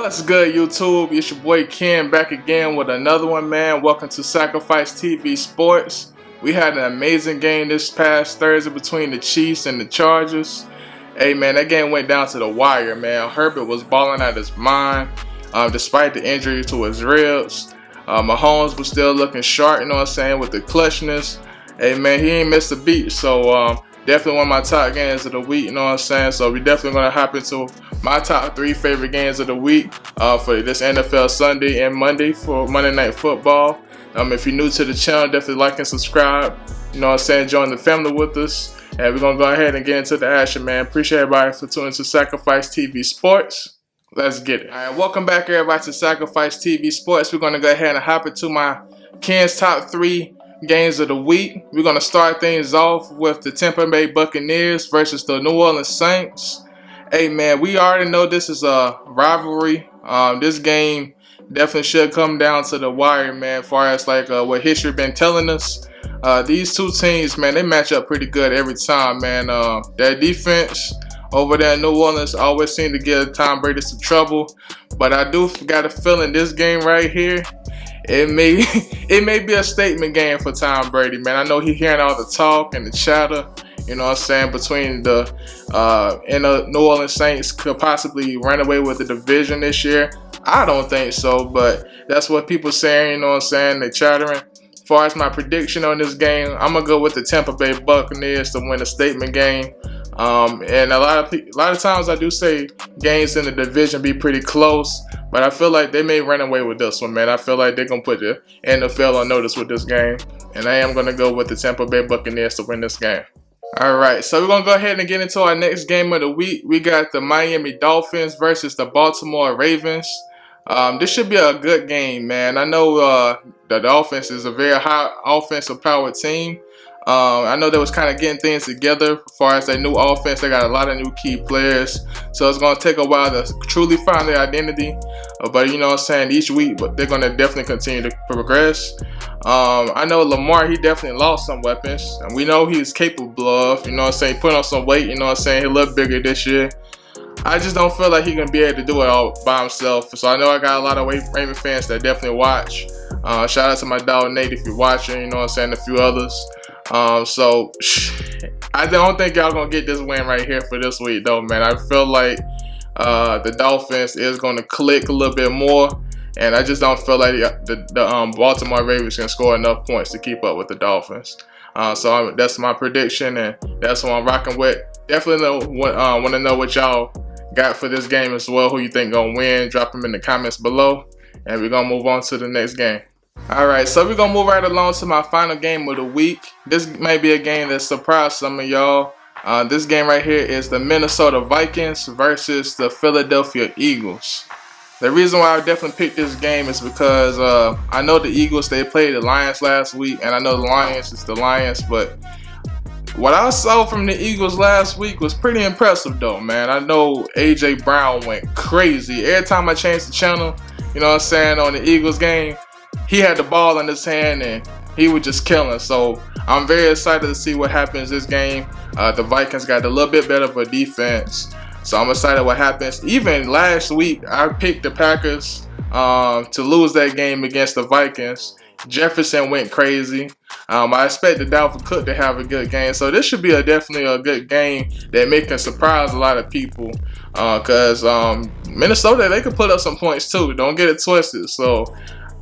What's good, YouTube? It's your boy Ken back again with another one, man. Welcome to Sacrifice TV Sports. We had an amazing game this past Thursday between the Chiefs and the Chargers. Hey, man, that game went down to the wire, man. Herbert was balling out his mind despite the injury to his ribs. Mahomes was still looking sharp, you know what I'm saying, with the clutchness. Hey, man, he ain't missed a beat, so definitely one of my top games of the week, you know what I'm saying? So we definitely going to hop into my top 3 favorite games of the week for this NFL Sunday and Monday for Monday Night Football. If you're new to the channel, definitely like and subscribe. You know what I'm saying? Join the family with us. And we're going to go ahead and get into the action, man. Appreciate everybody for tuning to Sacrifice TV Sports. Let's get it. All right, welcome back, everybody, to Sacrifice TV Sports. We're going to go ahead and hop into my Ken's top 3 games of the week. We're going to start things off with the Tampa Bay Buccaneers versus the New Orleans Saints. Hey, man, we already know this is a rivalry. This game definitely should come down to the wire, man, as far as like what history been telling us. These two teams, man, they match up pretty good every time, man. Their defense over there in New Orleans always seem to give Tom Brady some trouble. But I do got a feeling this game right here, it may be a statement game for Tom Brady, man. I know he's hearing all the talk and the chatter, you know what I'm saying, between the New Orleans Saints could possibly run away with the division this year. I don't think so, but that's what people saying, you know what I'm saying, they're chattering. As far as my prediction on this game, I'm going to go with the Tampa Bay Buccaneers to win a statement game. And a lot of times I do say games in the division be pretty close, but I feel like they may run away with this one, man. I feel like they're going to put the NFL on notice with this game, and I am going to go with the Tampa Bay Buccaneers to win this game. Alright, so we're going to go ahead and get into our next game of the week. We got the Miami Dolphins versus the Baltimore Ravens. This should be a good game, man. I know the Dolphins is a very high offensive powered team. I know they was kind of getting things together as far as their new offense. They got a lot of new key players, so it's going to take a while to truly find their identity. But you know what I'm saying, each week, but they're going to definitely continue to progress. I know Lamar, he definitely lost some weapons, and we know he's capable of, you know what I'm saying, putting on some weight, you know what I'm saying, he looked bigger this year. I just don't feel like he can be able to do it all by himself. So I know I got a lot of Raven fans that definitely watch. Shout out to my dog Nate if you're watching, you know what I'm saying, a few others. So I don't think y'all gonna get this win right here for this week though, man. I feel like the Dolphins is gonna click a little bit more, and I just don't feel like the Baltimore Ravens can score enough points to keep up with the Dolphins. So that's my prediction, and that's what I'm rocking with. Definitely want to know what y'all got for this game as well. Who you think gonna win? Drop them in the comments below, and we're gonna move on to the next game. Alright, so we're going to move right along to my final game of the week. This may be a game that surprised some of y'all. This game right here is the Minnesota Vikings versus the Philadelphia Eagles. The reason why I definitely picked this game is because I know the Eagles, they played the Lions last week, and I know the Lions is the Lions, but what I saw from the Eagles last week was pretty impressive though, man. I know A.J. Brown went crazy. Every time I changed the channel, you know what I'm saying, on the Eagles game, he had the ball in his hand and he was just killing. So I'm very excited to see what happens this game. The Vikings got a little bit better of a defense, so I'm excited what happens. Even last week, I picked the Packers to lose that game against the Vikings. Jefferson went crazy. I expected Dalvin Cook to have a good game. So this should be definitely a good game that may can surprise a lot of people. Because Minnesota, they could put up some points too. Don't get it twisted. So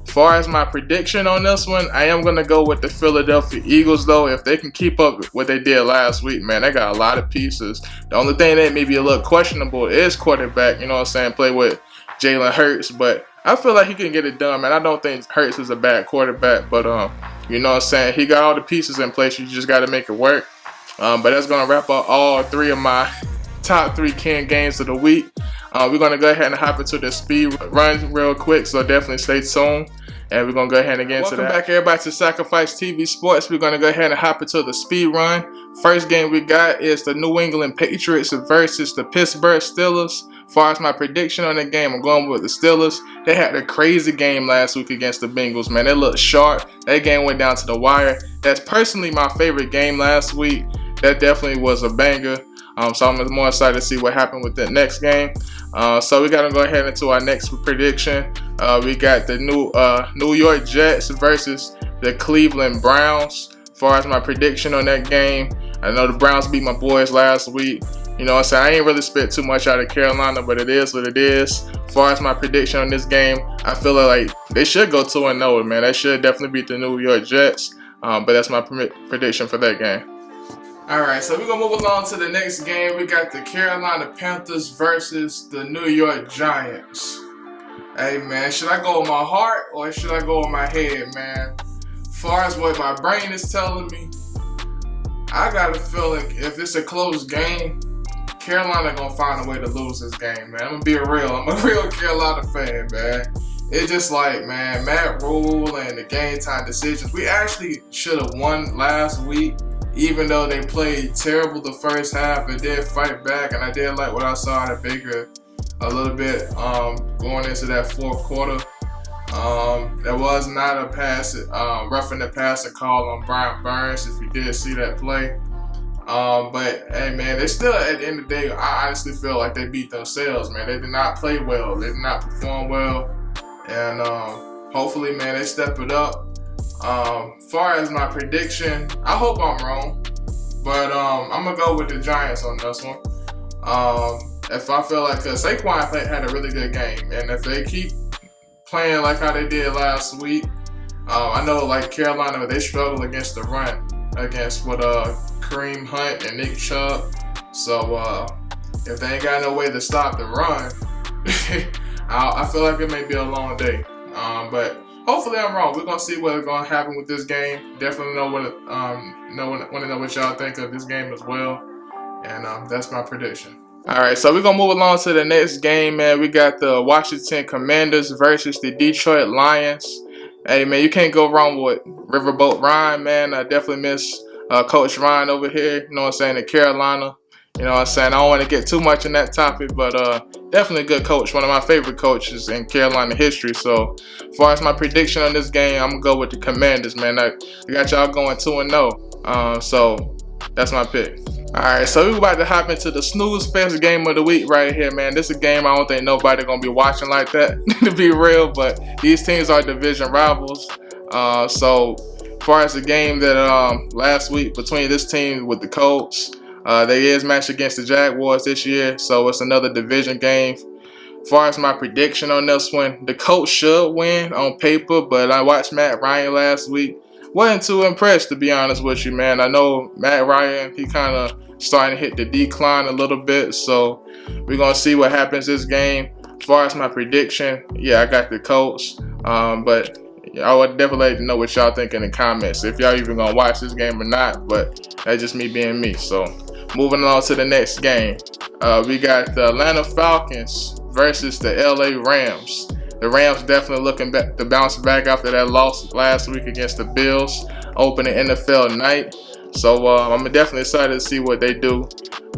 as far as my prediction on this one, I am going to go with the Philadelphia Eagles, though. If they can keep up with what they did last week, man, they got a lot of pieces. The only thing that may be a little questionable is quarterback, you know what I'm saying, play with Jalen Hurts. But I feel like he can get it done, man. I don't think Hurts is a bad quarterback, but, you know what I'm saying, he got all the pieces in place. You just got to make it work. But that's going to wrap up all 3 of my top 3 Ken games of the week. We're going to go ahead and hop into the speed run real quick, so definitely stay tuned. And we're going to go ahead and get into that. Welcome back, everybody, to Sacrifice TV Sports. We're going to go ahead and hop into the speed run. First game we got is the New England Patriots versus the Pittsburgh Steelers. As far as my prediction on the game, I'm going with the Steelers. They had a crazy game last week against the Bengals, man. They looked sharp. That game went down to the wire. That's personally my favorite game last week. That definitely was a banger. So I'm more excited to see what happened with that next game. So we got to go ahead into our next prediction. We got the New York Jets versus the Cleveland Browns. As far as my prediction on that game, I know the Browns beat my boys last week. You know what I'm saying? I ain't really spent too much out of Carolina, but it is what it is. As far as my prediction on this game, I feel like they should go 2-0, man. They should definitely beat the New York Jets. But that's my prediction for that game. Alright, so we're going to move along to the next game. We got the Carolina Panthers versus the New York Giants. Hey, man, should I go with my heart or should I go with my head, man? As far as what my brain is telling me, I got a feeling if it's a close game, Carolina gonna find a way to lose this game, man. I'm a real Carolina fan, man. It's just like, man, Matt Rule and the game time decisions. We actually should have won last week, even though they played terrible the first half and did fight back. And I did like what I saw out of Baker a little bit going into that fourth quarter. There was not a pass, roughing the passer call on Brian Burns, if you did see that play. But hey, man, they still, at the end of the day, I honestly feel like they beat themselves, man. They did not play well. They did not perform well. And hopefully, man, they step it up. Far as my prediction, I hope I'm wrong. But I'm going to go with the Giants on this one. If I feel like Saquon had a really good game. And if they keep playing like how they did last week, I know like Carolina, they struggle against the run. Against Kareem Hunt and Nick Chubb. So if they ain't got no way to stop the run, I feel like it may be a long day. But hopefully I'm wrong. We're gonna see what's gonna happen with this game. Definitely want to know what y'all think of this game as well. And that's my prediction. Alright, so we're gonna move along to the next game, man. We got the Washington Commanders versus the Detroit Lions. Hey, man, you can't go wrong with Riverboat Ryan, man. I definitely miss Coach Ryan over here, you know what I'm saying, in Carolina. You know what I'm saying? I don't want to get too much in that topic, but definitely a good coach. One of my favorite coaches in Carolina history. So, as far as my prediction on this game, I'm going to go with the Commanders, man. I got y'all going 2-0. So, that's my pick. Alright, so we're about to hop into the snooze fest game of the week right here, man. This is a game I don't think nobody gonna be watching like that, to be real, but these teams are division rivals. So as far as the game that last week between this team with the Colts, they is matched against the Jaguars this year, so it's another division game. As far as my prediction on this one, the Colts should win on paper, but I watched Matt Ryan last week. Wasn't too impressed, to be honest with you, man. I know Matt Ryan, he kind of starting to hit the decline a little bit, so we're going to see what happens this game. As far as my prediction, yeah, I got the Colts, but I would definitely like to know what y'all think in the comments, if y'all even going to watch this game or not, but that's just me being me. So moving on to the next game, we got the Atlanta Falcons versus the LA Rams. The Rams definitely looking back to bounce back after that loss last week against the Bills, opening NFL night. So I'm definitely excited to see what they do.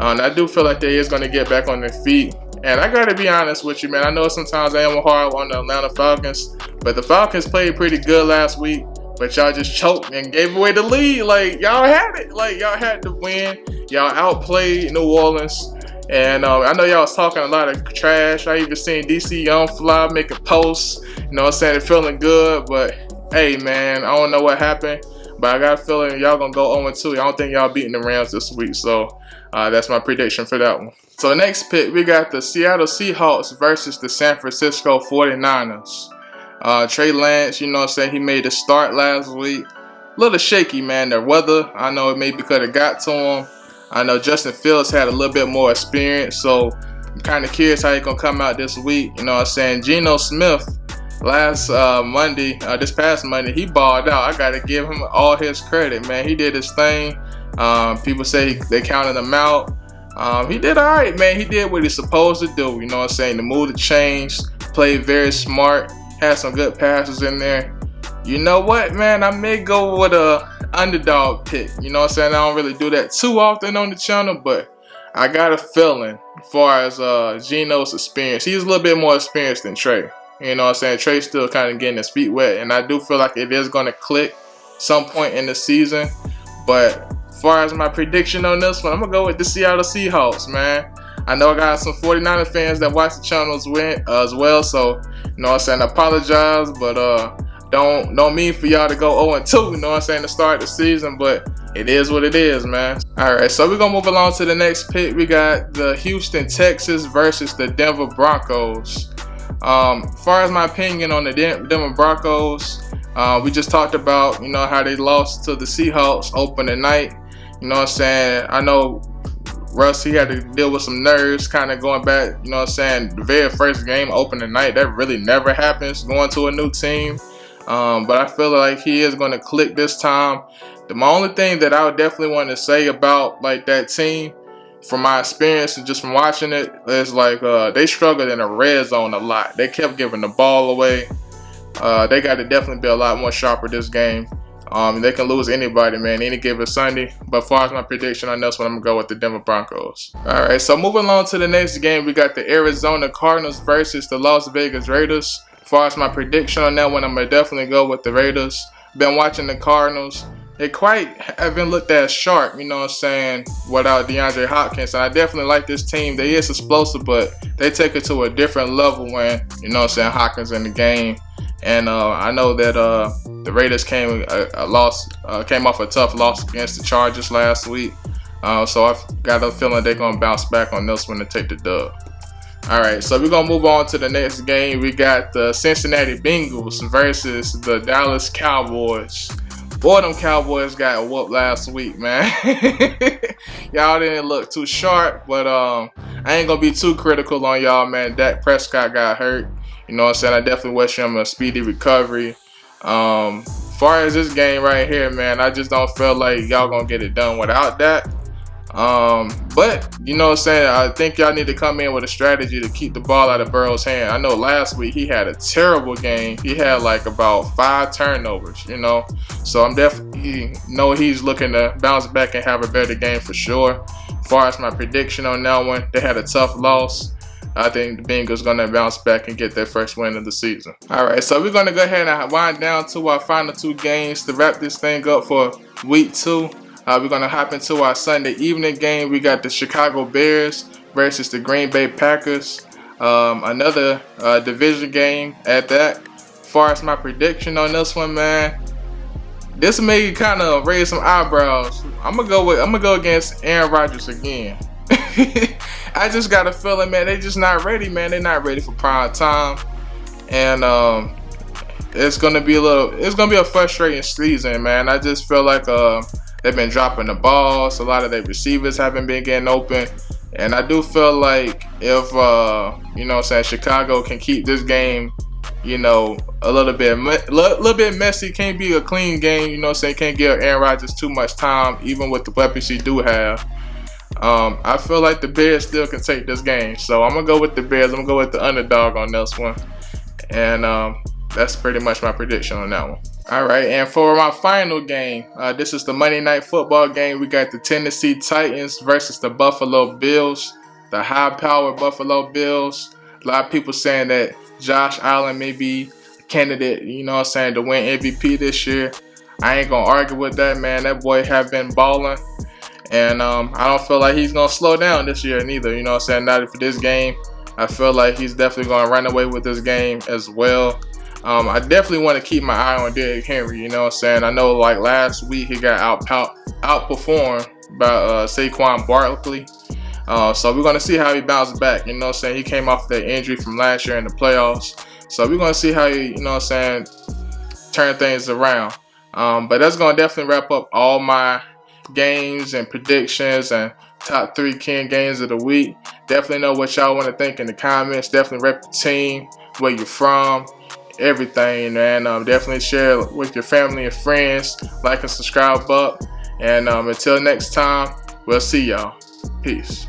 And I do feel like they is going to get back on their feet. And I got to be honest with you, man. I know sometimes I am hard on the Atlanta Falcons, but the Falcons played pretty good last week. But y'all just choked and gave away the lead. Like, y'all had it. Like, y'all had to win. Y'all outplayed New Orleans. And I know y'all was talking a lot of trash. I even seen DC Young Fly make a post, you know what I'm saying, they're feeling good. But, hey, man, I don't know what happened. But I got a feeling y'all going to go 0-2. I don't think y'all beating the Rams this week. So, that's my prediction for that one. So, next pick, we got the Seattle Seahawks versus the San Francisco 49ers. Trey Lance, you know what I'm saying, he made a start last week. A little shaky, man. The weather, I know it maybe could have got to him. I know Justin Fields had a little bit more experience, so I'm kind of curious how he's going to come out this week. You know what I'm saying? Geno Smith, this past Monday, he balled out. I got to give him all his credit, man. He did his thing. People say they counted him out. He did all right, man. He did what he's supposed to do. You know what I'm saying? The mood changed, played very smart, had some good passes in there. You know what, man? I may go with a underdog pick. You know what I'm saying? I don't really do that too often on the channel, but I got a feeling as far as Geno's experience. He's a little bit more experienced than Trey. You know what I'm saying? Trey's still kind of getting his feet wet, and I do feel like it is going to click some point in the season. But As far as my prediction on this one, I'm going to go with the Seattle Seahawks, man. I know I got some 49er fans that watch the channels as well, so, you know what I'm saying, I apologize, but don't mean for y'all to go 0-2, you know what I'm saying, to start the season, but it is what it is, man. Alright, so we're going to move along to the next pick. We got the Houston Texans versus the Denver Broncos. As far as my opinion on the Denver Broncos, we just talked about, you know, how they lost to the Seahawks opening night. You know what I'm saying? I know Russ, he had to deal with some nerves kind of going back, you know what I'm saying, the very first game opening night. That really never happens going to a new team. But I feel like he is going to click this time. The only thing that I would definitely want to say about like that team, from my experience and just from watching it, is like they struggled in the red zone a lot. They kept giving the ball away. They got to definitely be a lot more sharper this game. They can lose anybody, man, any given Sunday. But as far as my prediction on this one, I'm going to go with the Denver Broncos. Alright, so moving along to the next game, we got the Arizona Cardinals versus the Las Vegas Raiders. As far as my prediction on that one, I'm going to definitely go with the Raiders. Been watching the Cardinals. They quite haven't looked as sharp, you know what I'm saying, without DeAndre Hopkins. And I definitely like this team. They is explosive, but they take it to a different level when, you know what I'm saying, Hopkins in the game. And I know that the Raiders came off a tough loss against the Chargers last week. So I've got a feeling they're going to bounce back on this one and take the dub. Alright, so we're going to move on to the next game. We got the Cincinnati Bengals versus the Dallas Cowboys. Boy, them Cowboys got whooped last week, man. Y'all didn't look too sharp, but I ain't going to be too critical on y'all, man. Dak Prescott got hurt. You know what I'm saying? I definitely wish him a speedy recovery. Far as this game right here, man, I just don't feel like y'all gonna get it done without that. But you know what I'm saying, I think y'all need to come in with a strategy to keep the ball out of Burrow's hand. I know last week he had a terrible game. He had like about 5 turnovers, you know. So I'm definitely know he's looking to bounce back and have a better game for sure. As far as my prediction on that one, they had a tough loss. I think the Bengals going to bounce back and get their first win of the season. Alright, so we're going to go ahead and wind down to our final 2 games to wrap this thing up for week 2. We're going to hop into our Sunday evening game. We got the Chicago Bears versus the Green Bay Packers. Another division game at that. As far as my prediction on this one, man, this may kind of raise some eyebrows. I'm gonna go against Aaron Rodgers again. I just got a feeling, man, they just not ready, man. They're not ready for prime time, and it's gonna be a frustrating season, man. I just feel like they've been dropping the balls. A lot of their receivers haven't been getting open, and I do feel like if you know what I'm saying, Chicago can keep this game, you know, a little bit messy, can't be a clean game, you know what I'm saying, can't give Aaron Rodgers too much time, even with the weapons he do have. I feel like the Bears still can take this game, so I'm gonna go with the Bears. I'm gonna go with the underdog on this one, and that's pretty much my prediction on that one. Alright, and for my final game, this is the Monday Night Football game. We got the Tennessee Titans versus the Buffalo Bills, the high-powered Buffalo Bills. A lot of people saying that Josh Allen may be a candidate, you know what I'm saying, to win MVP this year. I ain't gonna argue with that, man. That boy have been balling. And I don't feel like he's going to slow down this year neither. You know what I'm saying? Not for this game. I feel like he's definitely going to run away with this game as well. I definitely want to keep my eye on Derrick Henry. You know what I'm saying? I know like last week he got outperformed by Saquon Barkley. So we're going to see how he bounces back. You know what I'm saying? He came off that injury from last year in the playoffs. So we're going to see how he, you know what I'm saying, turn things around. But that's going to definitely wrap up all my games and predictions and top 3 King games of the week. Definitely know what y'all want to think in the comments. Definitely rep the team, where you're from, everything, man. Definitely share with your family and friends. Like and subscribe up. And until next time, we'll see y'all. Peace.